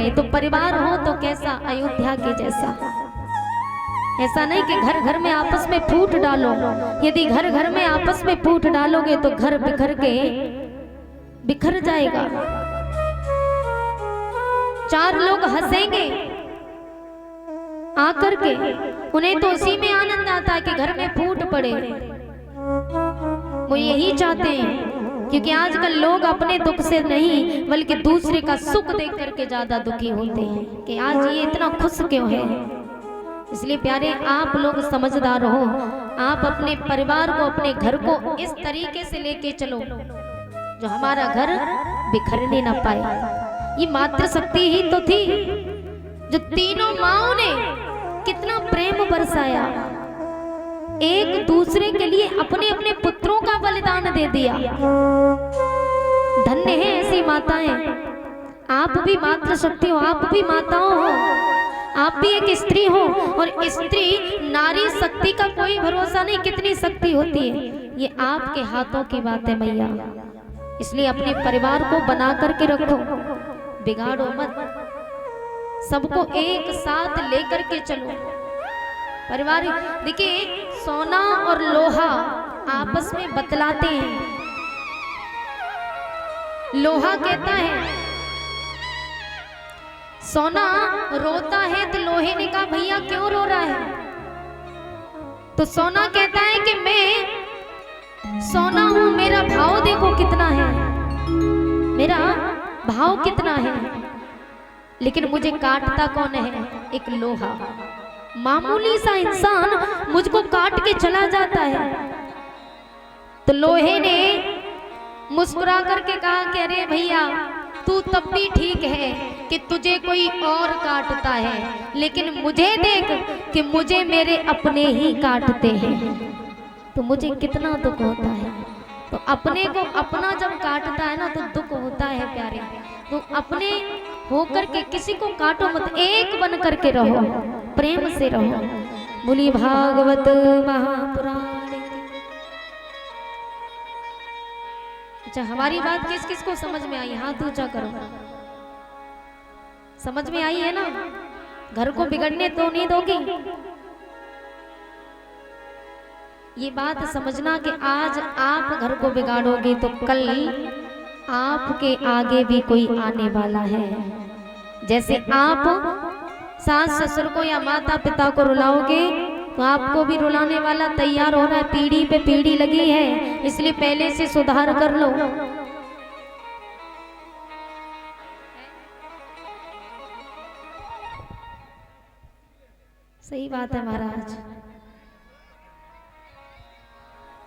हैं। तो परिवार हो तो कैसा, अयोध्या के जैसा। ऐसा नहीं कि घर घर में आपस में फूट डालो। यदि घर घर में आपस में फूट डालोगे तो घर बिखर के बिखर जाएगा। चार लोग हंसेंगे आकर के, उन्हें तो उसी में आनंद आता है कि घर में फूट पड़े। वो यही चाहते हैं, क्योंकि आजकल लोग अपने दुख से नहीं बल्कि दूसरे का सुख देख करके ज्यादा दुखी होते हैं कि आज ये इतना खुश क्यों है। इसलिए प्यारे, आप लोग समझदार हो, आप अपने परिवार को, अपने घर को इस तरीके से लेके चलो जो हमारा घर बिखरने ना पाए। ये मातृ शक्ति ही तो थी जो तीनों माओं ने कितना प्रेम बरसाया, एक दूसरे के लिए अपने अपने पुत्रों का बलिदान दे दिया। धन्य है ऐसी माताएं। आप भी मातृ शक्ति हो, आप भी माताओं हो, आप भी एक स्त्री हो। और स्त्री नारी शक्ति का कोई भरोसा नहीं कितनी शक्ति होती है, ये आपके हाथों की बात है मैया। इसलिए अपने परिवार को बना करके रखो, बिगाड़ो मत, सबको एक साथ लेकर के चलो। परिवार देखिए, सोना और लोहा आपस में बतलाते हैं। लोहा कहता है, सोना रोता है तो लोहे ने कहा भैया क्यों रो रहा है। तो सोना कहता है कि मैं सोना हूं, मेरा भाव देखो कितना है, मेरा भाव कितना है, लेकिन मुझे काटता कौन है, एक लोहा। मामूली सा इंसान मुझको काट के चला जाता है। तो लोहे ने मुस्कुरा करके कहा कि अरे भैया तू तब भी ठीक है कि तुझे कोई और काटता है, लेकिन मुझे देख कि मुझे मेरे अपने ही काटते हैं, तो मुझे कितना दुख होता है। तो अपने को अपना जब काटता है ना तो दुख होता है प्यारे। तो अपने होकर के किसी को काटो मत, एक बन करके रहो, प्रेम से रहो। बोली भागवत महापुराण। अच्छा, हमारी बात किस किस को समझ में आई, हाथ ऊंचा करो। समझ में आई है ना? घर को बिगड़ने तो नहीं दोगी। ये बात समझना कि आज आप घर को बिगाड़ोगे तो कल आपके आगे भी कोई आने वाला है। जैसे आप सास ससुर को या माता पिता को रुलाओगे तो आपको भी रुलाने वाला तैयार हो रहा है, पीढ़ी पे पीढ़ी लगी है। इसलिए पहले से सुधार कर लो। सही बात है महाराज।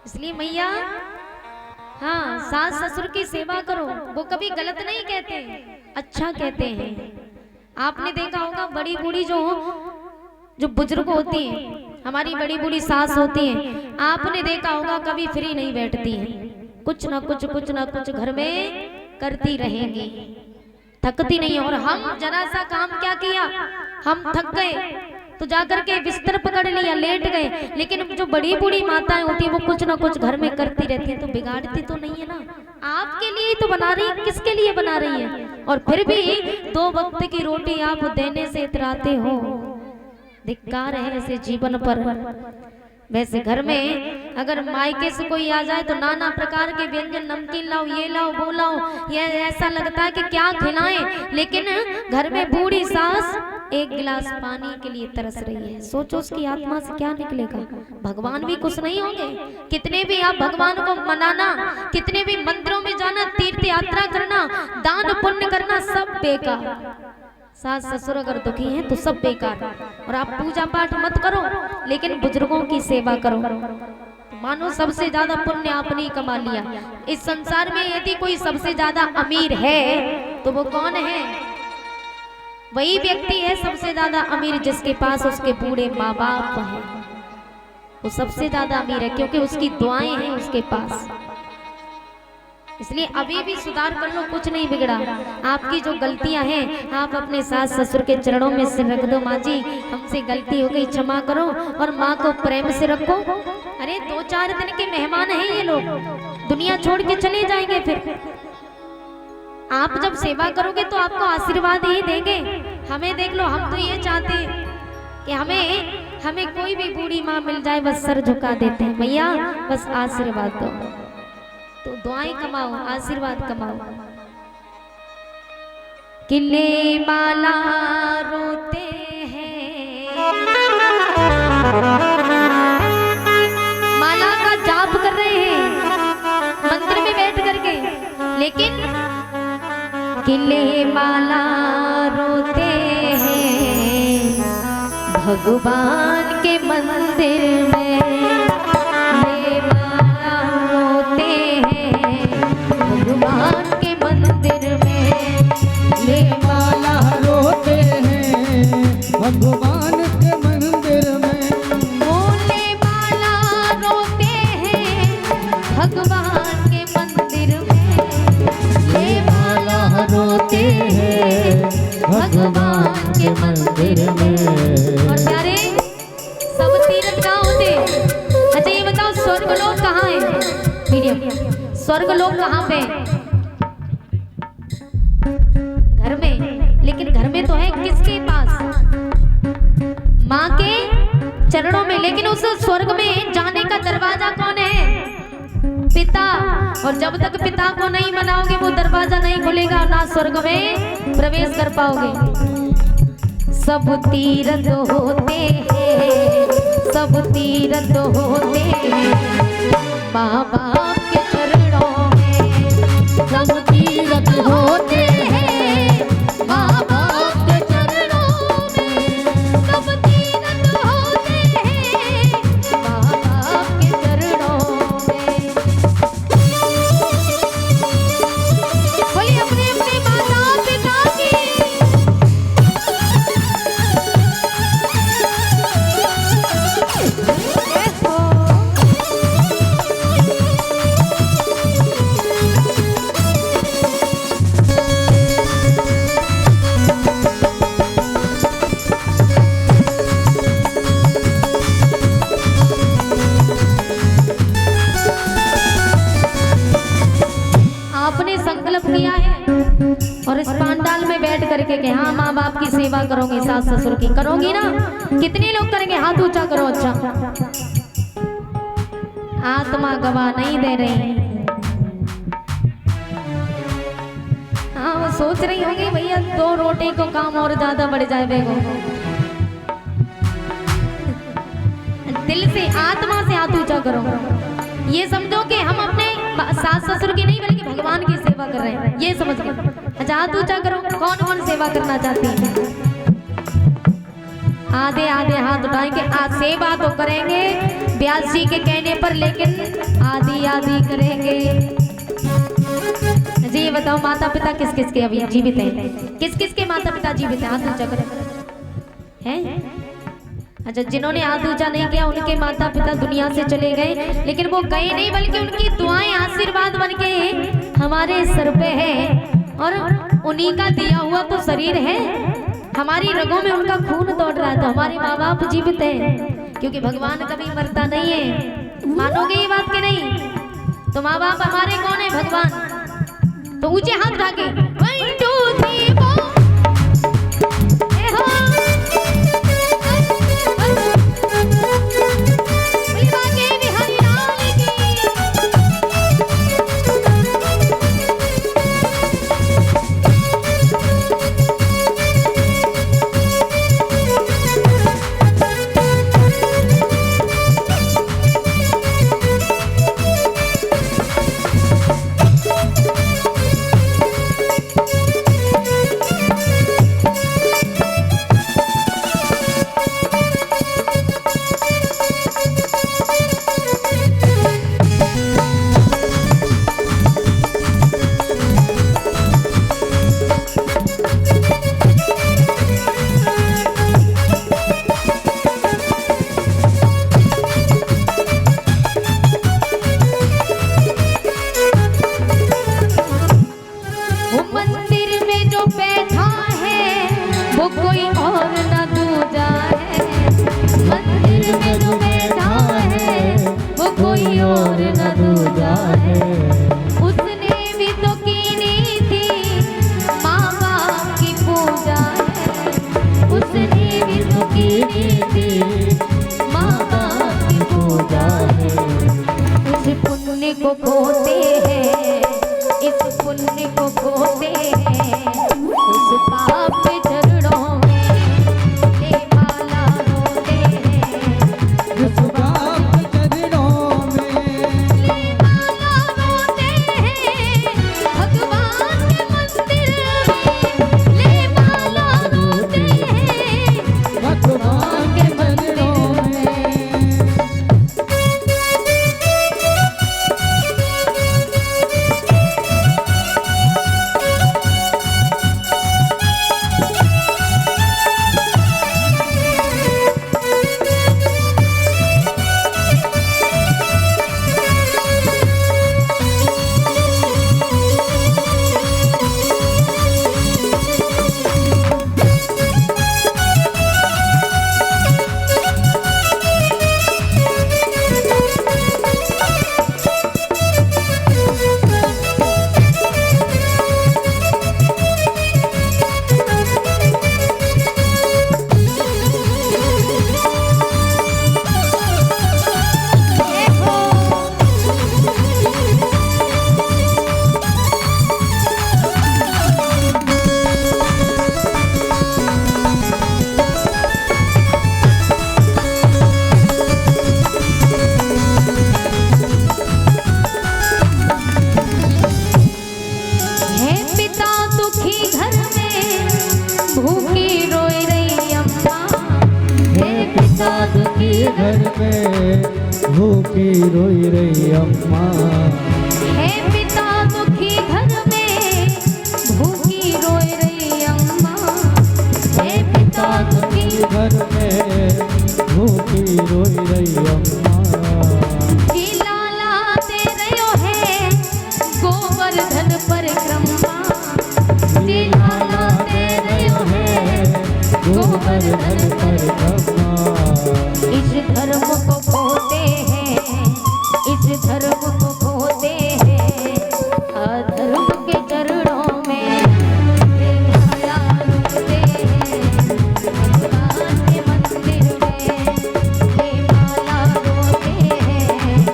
इसलिए मैया, हाँ, सास ससुर की सेवा करो। वो कभी गलत नहीं कहते, अच्छा कहते हैं। आपने देखा होगा बड़ी बूढ़ी जो बुजुर्ग होती हैं, हमारी बड़ी बूढ़ी सास होती हैं, आपने देखा होगा कभी फ्री नहीं बैठती हैं, कुछ ना कुछ घर में करती रहेंगी, थकती नहीं। और हम जरा सा काम क्या किया, हम थक गए तो जाकर के बिस्तर पकड़ लिया, लेट गए। लेकिन जो बड़ी बूढ़ी माताएं होती है वो कुछ ना कुछ घर में करती रहती है, तो बिगाड़ती तो नहीं है ना। आपके लिए ही तो बना रही है, किसके लिए बना रही है। और फिर भी 2 वक्त की रोटी आप देने से इतराते हो। धिक्कार है ऐसे जीवन पर। वैसे घर में अगर मायके से कोई आ जाए तो नाना प्रकार के व्यंजन, नमकीन लाओ, ये लाओ, वो लाओ, ये ऐसा लगता है कि क्या खिलाएं। लेकिन घर में बूढ़ी सास एक गिलास पानी के लिए तरस रही है, सोचो उसकी आत्मा से क्या निकलेगा। भगवान भी खुश नहीं होंगे। कितने भी आप भगवान को मनाना, कितने भी मंदिरों में जाना, तीर्थ यात्रा करना, दान पुण्य करना, सब बेकार। सास ससुर अगर दुखी हैं तो सब बेकार। और आप पूजा पाठ मत करो, लेकिन बुजुर्गों की सेवा करो, मानो सबसे ज्यादा पुण्य आपने कमा लिया। इस संसार में यदि कोई सबसे ज्यादा अमीर है तो वो कौन है? वही व्यक्ति है सबसे ज्यादा अमीर जिसके पास उसके बूढ़े माँ बाप हैं। वो सबसे ज्यादा अमीर है क्योंकि उसकी दुआएं हैं उसके पास। इसलिए अभी भी सुधार कर लो, कुछ नहीं बिगड़ा। आपकी जो गलतियां हैं आप अपने सास ससुर के चरणों में सिर रख दो, माँ जी हमसे गलती हो गई, क्षमा करो। और माँ को प्रेम से रखो। अरे 2-4 दिन के मेहमान हैं ये लोग, दुनिया छोड़ के चले जाएंगे। फिर आप जब सेवा करोगे तो आपको आशीर्वाद ही देंगे। हमें देख लो, हम तो ये चाहते कि हमें कोई भी बूढ़ी माँ मिल जाए बस सर झुका देते हैं, भैया बस आशीर्वाद दो। तो दुआएं कमाओ, आशीर्वाद कमाओ। किले माला रोते हैं, माला का जाप कर रहे हैं मंदिर में बैठ करके, लेकिन किले माला रोते हैं भगवान के मंदिर में। ये माला रोते हैं भगवान के मंदिर में। ये माला रोते हैं भगवान के मंदिर में। बोले माला रोते हैं भगवान के मंदिर में। ये माला रोते हैं भगवान के मंदिर में। और प्यारे सब तीर्थ कहाँ होते? अच्छा ये बताओ, स्वर्ग लोग कहाँ है? मीडियम, स्वर्ग लोग कहाँ पे? घर में। लेकिन घर में तो है किसके पास? माँ के चरणों में। लेकिन उस स्वर्ग में जाने का दरवाजा कौन है? पिता। और जब तक पिता को नहीं मनाओगे वो दरवाजा नहीं खुलेगा, ना स्वर्ग में प्रवेश कर पाओगे। सब तीर्थ होते हैं, सब तीर्थ होते हैं माँ बाप के चरणों में। सब तीर्थ होते हैं माँ बाप के चरणों में। सब तीर्थ होते हैं माँ बाप के चरणों में। बोलिए अपने अपने माता पिता की। आपने संकल्प किया है और इस पंडाल में बैठ करके कि हाँ माँ बाप की सेवा करोगे, सास ससुर की करोगी ना? कितने लोग करेंगे? हाथ ऊंचा करो। अच्छा, आत्मा गवाह नहीं दे रही। हाँ वो सोच रही होगी भैया 2 रोटी को काम और ज्यादा बढ़ जाए बेगो। दिल से, आत्मा से हाथ ऊंचा करो। ये समझो कि हम अपने सास ससुर की नहीं बल्कि भगवान की सेवा कर रहे हैं, ये समझ के। अच्छा हाथ ऊंचा करो। कौन कौन सेवा करना चाहती है? आधे आधे हाथ उठाएंगे। आज सेवा तो करेंगे व्यास जी के कहने पर, लेकिन आधी आधी करेंगे। जी ये बताओ, माता पिता किस किस के अभी जीवित हैं? किस किस के माता पिता जीवित हैं? हाथ ऊंचा करो। हैं? अच्छा, जिन्होंने हाथ ऊंचा नहीं किया उनके माता पिता दुनिया से चले गए, लेकिन वो गए नहीं बल्कि उनकी दुआएं आशीर्वाद बन के हमारे सर पे है। और उन्हीं का दिया हुआ तो शरीर है, हमारी रगों में उनका खून दौड़ रहा है। तो हमारे माँ बाप जीवित हैं, क्योंकि भगवान कभी मरता नहीं है। मानोगे ये बात कि नहीं? तो माँ बाप हमारे कौन है? भगवान। तो ऊंचे हाथ उठा के 1 2 3 4 घर में भूखी रोई रही अम्मा। है पिता दुखी घर में भूखी रोई रही अम्मा। है पिता दुखी घर में भूखी रोई रही अम्मा। जी लाला दे रहे है गोवर्धन परिक्रमा। जी लाला दे रहे है गोवर्धन परिक्रमा। इस धर्म को खोते हैं, इस धर्म को खोते हैं, अधर्म के चरणों में ये माला रुकते हैं। भगवान के मंदिर में ये माला रोते हैं।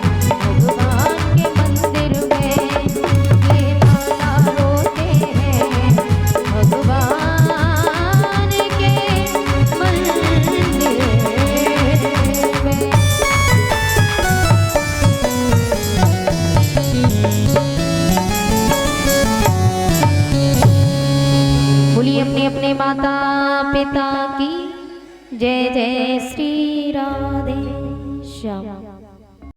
भगवान के मंदिर में ये माला रोते हैं। भगवान के मंदिर में। बोलिए अपने अपने माता पिता की जय जय श्री राधे श्याम।